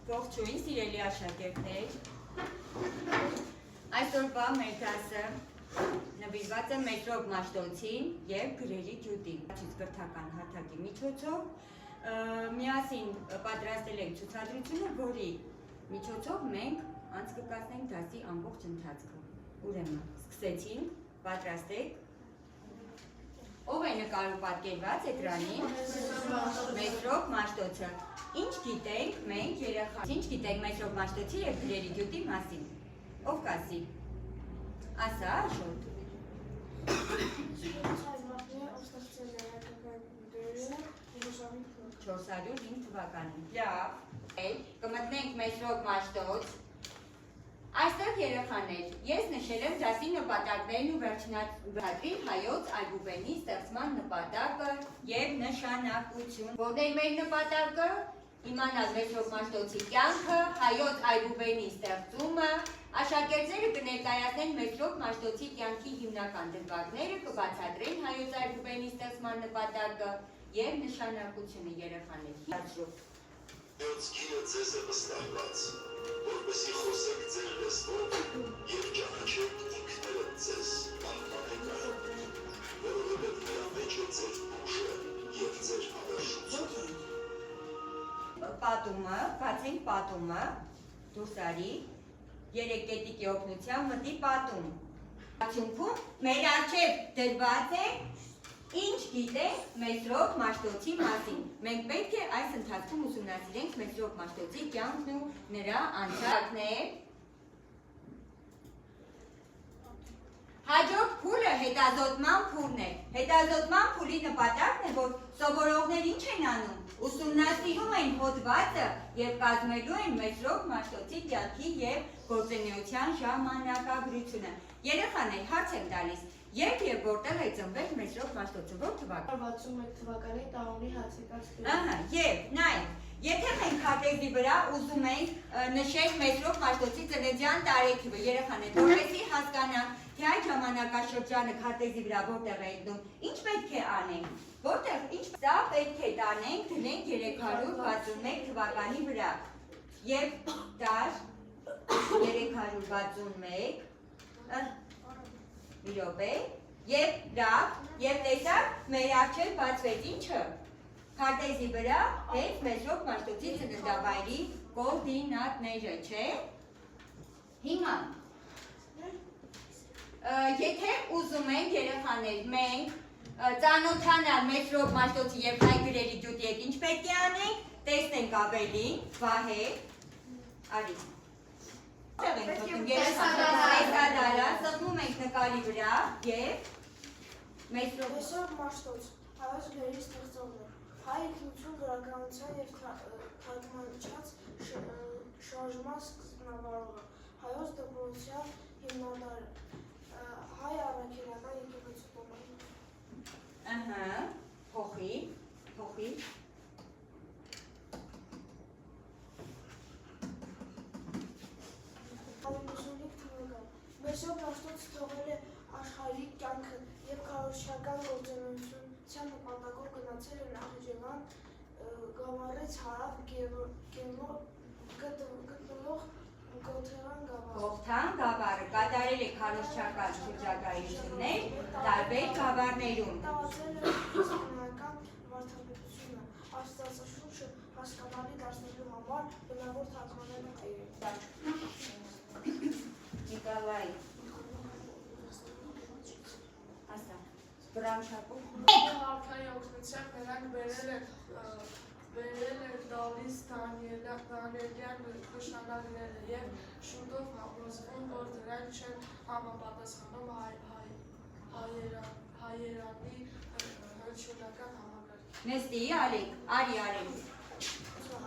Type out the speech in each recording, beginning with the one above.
Ողջույն, սիրելի աշակերտներ, այսօրվա մեր դասը նվիրված է մետրոկ մաշտոցին և գրերի գյուտին կրթական հարթակի միջոցով միասին պատրաստել ենք ցուցադրությունը, որի միջոցով մենք անցկացնենք դասի ամբողջ ընթացքը։ Ուրեմն, սկսեցինք, պատրաստեք։ Ով է նկարում պատկերված էկրանին? Մետրոկ մաշտոցը։ Ինչ գիտենք մենք երեխաներ, ինչ գիտենք մետրոկ մաշտոցի և գրերի գյուտի մասին։ Ով կասի։ Ասա, Աշոտ։ 405 թվականին։ Լավ, կմտնենք մետրոկ մաշտոց։ Այստեղ երեխաներ, ես նշել եմ դասի նպատակներն ու վերջնագրի հայոց այբուբենի ստեղծման նպատակը և նշանակություն։ Որն է մեր նպատակը? Իմանալ մետրոկ մաշտոցի կյանքը, հայոց այբուբենի ստեղծումը, աշակերտները կներկայացնեն մետրոկ մաշտոցի կյանքի հիմնական դրվագները, կբացատրեն հայոց այբուբենի ստեղծման նպատակը և նշանակությունը երեխաների։ Ոնց գիրը ձեզ է վստահված, որպեսի խոսեք ձեր լեզվով և ճանաչեք ինքներդ ձեզ, պահպանեք այն, որովհետև նրա մեջ է ձեր ուժը և ձեր հավերժությունը։ Պատումը, բացենք պատումը, դուրս արի, 3 կետիկի օգնությամբ մտի պատում։ Արդյունքում մեր առջև դրված է ինչ գիտենք մետրոկ մաշտոցի մասին։ Մենք պետք է այս ընթացքում ուսումնասիրենք մետրոկ մաշտոցի կյանքն ու նրա անցյալներ։ Հաջորդ փուլը հետազոտման փուլն է։ Հետազոտման փուլի նպատակն է, որ սովորողներ ինչ են անում, ուսումնասիրում են հոդվածը և կազմելու են մետրոկ մաշտոցի կյանքի և գործունեության ժամանակագրությունը։ Երեխաներ, հարց եմ տալիս, երբ և որտեղ է ծնվել մետրոկ մաշտոցը, որ թվականին? 61 թվականի տաղոնի հացիկացվի։ Եվ նայեք, եթե մենք քարտեզի վրա ուզում ենք նշենք մետրոկ մաշտոցի ծննդյան տարեթիվը, երեխաներ, որպեսզի հասկանանք, թե այդ ժամանակաշրջանը քարտեզի վրա որտեղ է գտնում, ինչ պետք է անենք, որտեղ ինչ սա պետք է տանենք, դնենք 361 թվականի վրա և դար 361 մի րոպե և լավ և տեսակ մեր առջև բացվեց ինչը քարտեզի վրա հենց մետրոկ մաշտոցի ծննդավայրի կոորդինատները, չէ՞։ Հիմա եթե ուզում ենք երեխաներ մենք ծանոթանալ մետրոկ մաշտոցի և հայ գրերի գյուտի հետ ինչ պետք է անենք, տեսնենք ավելին, վահեք, արի։ Տեսադարա, սխմում ենք նկարի վրա և Մետրոկ մաշտոց, հայոց գրերի ստեղծողն է, հայ ինքնություն գրականության և թարգմանչած շարժման սկզբնավարողը, հայոց դպրոցության հիմնադարը, հայ առաքելական եկեղեցու տոնը։ Փոխի։ Մետրոկ մաշտոցը թողել է աշխարհիկ կյանքը և քարոզչական գործունեության նպատակով գնացել է Նախիջևան գավառից հարավ գտնվող Գոթեղան գավառ։ Գոթան գավառը կատարել է քարոզչական շրջագայություններ տարբեր գավառներում։ Տարածել է քրիստոնեական վարդապետությունը, աստվածաշունչը հասկանալի դարձնելու համար բնավոր թարգմանել է հայերեն։ Նիկոլայ, ասա, բրանշապով։ Հարթայի օգնությամբ նրանք բերել են տալիս Դանիելյան նշանագիրները և շուտով համոզվում, որ դրանք չեն համապատասխանում հայերանի հնչյունական համակարգին։ Նստի, արի Արեք։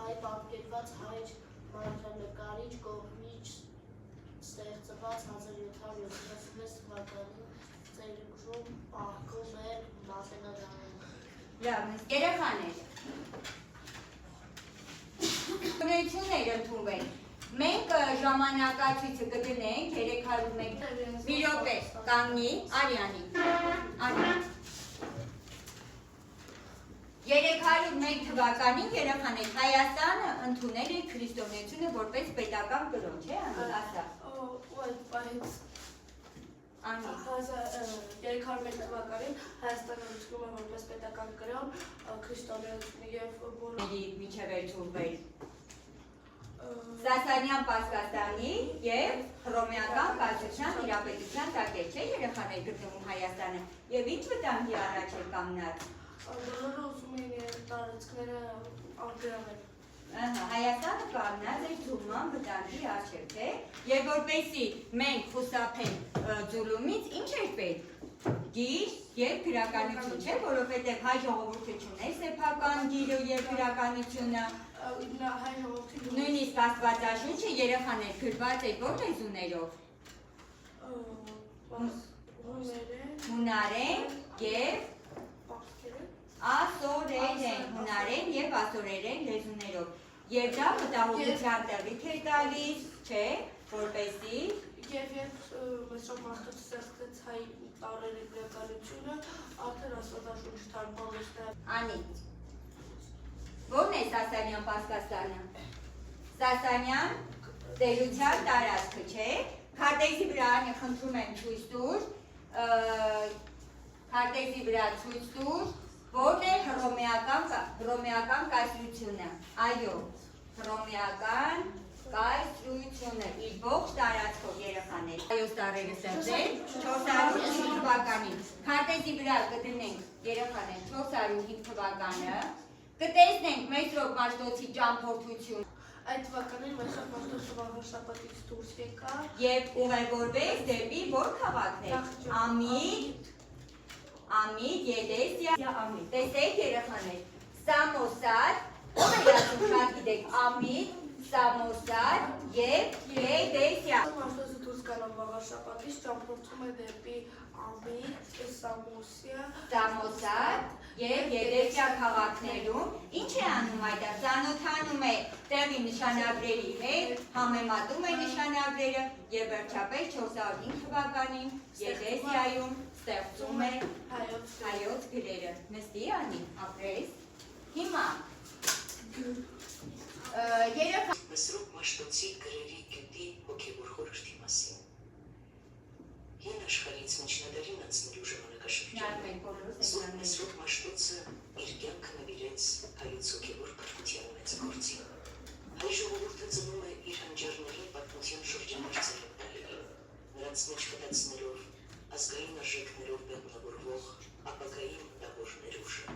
Հայ պատկերված հայր մանրանկարիչ կողմից ստեղծված 1776 թվականին ծերունքում պահվում է մատենադարանում։ Լավ, երեխաներ, ունեցություններ ընդունվել։ Մենք ժամանակացույցը կդնենք 301 մի րոպե, կանգնի, արի։ 301 թվականին երեխաներ Հայաստանը ընդունել է քրիստոնեությունը որպես պետական կրոն, չէ՞, ասա։ Բայց Անի։ 301 թվականին Հայաստանը ընդունում է որպես պետական կրոն քրիստոնեությունը եւ Որի միջև էր ծուրվել Սասանյան Պասկաստանի եւ Հռոմեական կայսրության իրապետության տակ է, չէ՞ երեխաներ գտնվում Հայաստանը եւ ինչ վտանգի առաջ է կանգնած։ բոլորը ուզում էին տարածքները արգելել։ Հայաստանը կանգնած է ձուլման վտանգի առջև, թե եւ որպեսի մենք խուսափենք ձուլումից, ինչ է պետք։ Գիր եւ գրականություն, չէ՞, որովհետեւ հայ ժողովուրդը չունի սեփական գիրը եւ գրականությունը։ Հայ ժողովրդի Նույնիսկ Աստվածաշունչը երեխաներ գրված է ո՞ր լեզուներով։ Հունարեն եւ ասորերեն, հունարեն եւ ասորերեն լեզուներով։ Եվ դա մտահոգության տեղիք է տալիս, չէ, որպեսզի Եվ երբ Մեսրոպ Մաշտոցը ստեղծեց հայ տարրերի գրականությունը, արդեն Աստվածաշունչ թարգմանվեց նաև։ Անի։ Ո՞րն է Սասանյան Պասկաստանը։ Սասանյան տերության տարածքը, չէ։ Քարտեզի վրա անի խնդրում եմ ցույց տուր, քարտեզի վրա ցույց տուր, ո՞րն է հռոմեական կայսրությունը։ Այո, հռոմեական կայսրությունը իր ողջ տարածքով երեխաներ։ Այո, տարերը ստեղծել 405 թվականին։ Քարտեզի վրա կդնենք երեխաներ 405 թվականը, կտեսնենք Մեսրոպ Մաշտոցի ճամփորդություն։ Այդ թվականին Մեսրոպ Մաշտոցը Վաղարշապատից դուրս եկավ Եվ ուղևորվեց դեպի ո՞ր քաղաքներ։ Ամիդ, Եդեսիա, Ամիդ։ Տեսեք երեխաներ, Սամոսատ, ով է ասում շատ գիտեք, Ամիդ, Սամոսատ եւ Եդեսիա։ Մաշտոցը դուրս գալով Վաղարշապատից ճամփորդում է դեպի Ամիդ, Սամոսատ եւ Եդեսիա քաղաքներում ինչ է անում այդտեղ, ծանոթանում է տեղի նշանագրերի հետ, համեմատում է նշանագրերը եւ վերջապես 405 թվականին Եդեսիայում ստեղծում է հայոց գրերը։ Նստի անի, ապրես։ Հիմա երեխա Մեսրոպ Մաշտոցի գրերի գետի հոգևոր խորհրդի մասին։ Հին աշխարհից միջնադարին անցնելու ժամանակաշրջանում Սուրբ Մեսրոպ Մաշտոցը իր կյանքը նվիրեց հայոց հոգևոր կրթության մեծ գործին։ Հայ ժողովուրդը ծնում է իր հանճարների պատմության շրջանարձերով տալի, նրանց մեջ կտացնելով ազգային արժեքներով բեղմնավորվող ապագայի մտավոր ուժը։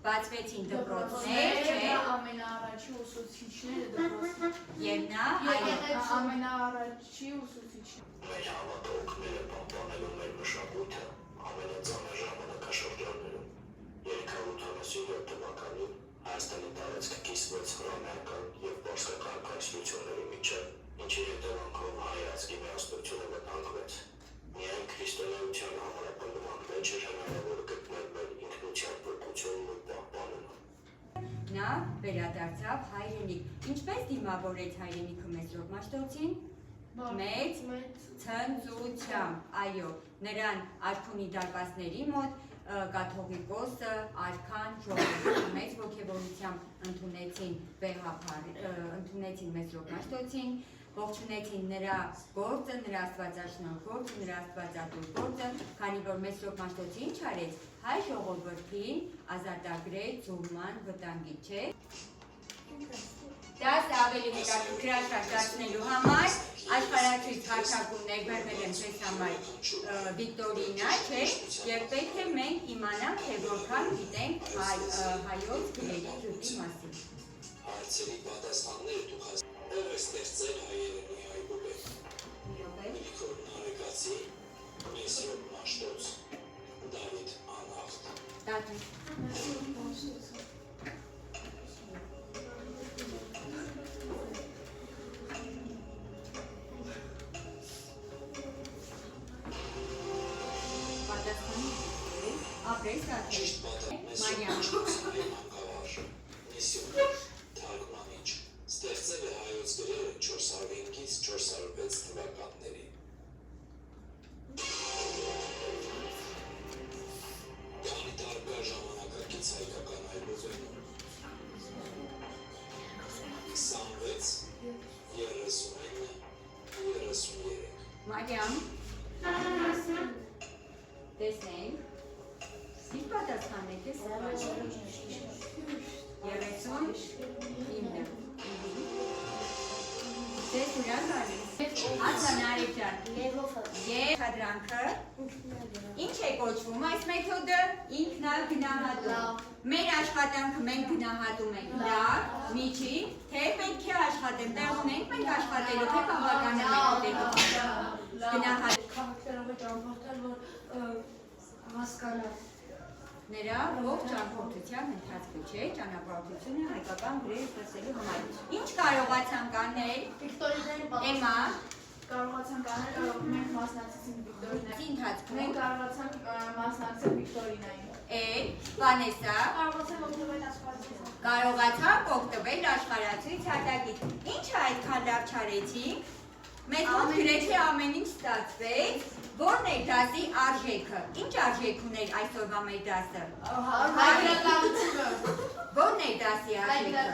բացվեցին դպրոցներ, չէ, ամենաառաջի ուսուցիչները դպրոցներ եւ նա ամենաառաջի ուսուցիչները Մեր հավատողները պահպանելու մեր մշակույթը ամենածանր ժամանակաշրջաններում 387 թվականին Հայաստանի տարածքը կիսվեց հռոմեական եւ պարսկական կայսրությունների միջև, ինչի հետևանքով հայ ազգի միասնությունը վտանգվեց։ Միայն քրիստոնեության համապնդման մեջ էր հնարավոր գտնել մեր ինքնության փրկությունն ու պահպանումը։ նա վերադարձավ հայրենիք։ Ինչպես դիմավորեց հայրենիքը Մեսրոպ Մաշտոցին։ Մեծ ցնծությամբ, այո, նրան արքունի դարպասների մոտ կաթողիկոսը, արքան, ժողովուրդը մեծ ոգևորությամբ ընդունեցին Մեսրոպ Մաշտոցին, ողջունեցին նրա գործը, նրա աստվածաշնորհ գործը, նրա աստվածատուր գործը, քանի որ Մեսրոպ Մաշտոցը ինչ արեց, հայ ժողովրդին ազատագրեց ձուլման վտանգից, չէ։ Դա ավելի հետաքրքրաշար դարձնելու համար աշխարհացույց հարձակումներ բերվել են ձեզ համար Վիկտորինա, չէ, եւ պետք է մենք իմանանք, թե որքան գիտենք հայոց գրերի գյուտի մասին։ Հարցերի պատասխանները դուք ով է ստեղծել հայերենի հայբուբը։ Նիկոլ Նարեկացի, Մեսրոպ Մաշտոց, Դավիթ Անհախտ։ Ճիշտ պատասխանը Միսիոներ, թարգմանիչ, ստեղծել է հայոց գրերը 405-ից 406 թվականներին։ Վարդյան։ Տեսնենք։ Ինչ պատասխանեք ես։ 39։ Ձեզ ուրան գալիս։ Ացանարի ջան։ Եվ հադրանքը ինչ է կոչվում այս մեթոդը ինքնագնահատում։ Մեր աշխատանքը մենք գնահատում ենք լավ, միջին, թե պետք է աշխատենք, տեղ ունենք մենք աշխատելու, թե բավական է մենք գնահատում։ Քաղաքներով է ճամփորդել, որ հասկանա։ Նրա ողջ ճամփորդության ընթացքում չէ, ճանապարհորդությունը հայկական գրերը ստեղծելու համար։ Ինչ կարողացանք անել։ Վիկտորինայի Էմա, կարողացանք անել, մենք մասնակցեցինք Վիկտորինայի։ ընթացքում Մենք կարողացանք մասնակցել Վիկտորինային։ Վանեսա, Կարողացանք օգտվել աշխարհից։ կարողացանք օգտվել աշխարհացույց հատակից։ Ինչ այդքան լավ չարեցինք։ Մեզ մոտ գրեթե ամեն ինչ ստացվեց։ Որն է դասի արժեքը։ Ինչ արժեք ուներ այսօրվա մեր դասը։ Որն է դասի արժեքը։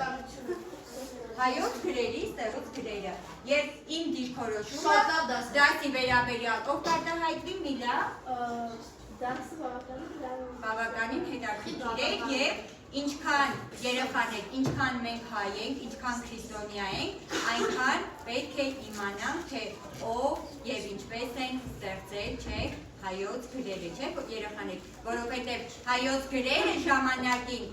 Հայոց գրերի ստեղծ գրերը։ Եվ իմ դիրքորոշումը դասի վերաբերյալ ով կարտահայտվի մի լավ բավականին հետաքրքիր է եւ ինչքան երեխաներ, ինչքան մենք հայ ենք, ինչքան քրիստոնյա ենք, այնքան պետք է իմանանք, թե ով եւ ինչպես են ստեղծել, չէ, հայոց գրերը, չէ, երեխաներ, որովհետեւ հայոց գրերը ժամանակին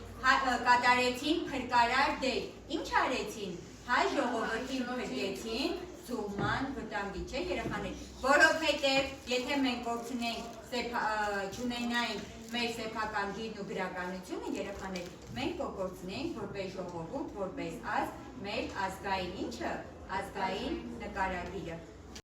կատարեցին փրկարար դեր։ Ինչ արեցին։ Հայ ժողովրդին փրկեցին ծուղման վտանգի, չէ, երեխաներ, որովհետեւ եթե մենք կորցնենք չունենայինք մեր սեփական գիրն ու գրականությունը, երեխաներ, մենք կկորցնենք որպես ժողովուրդ, որպես ազգ, մեր ազգային ինչը, ազգային նկարագիրը։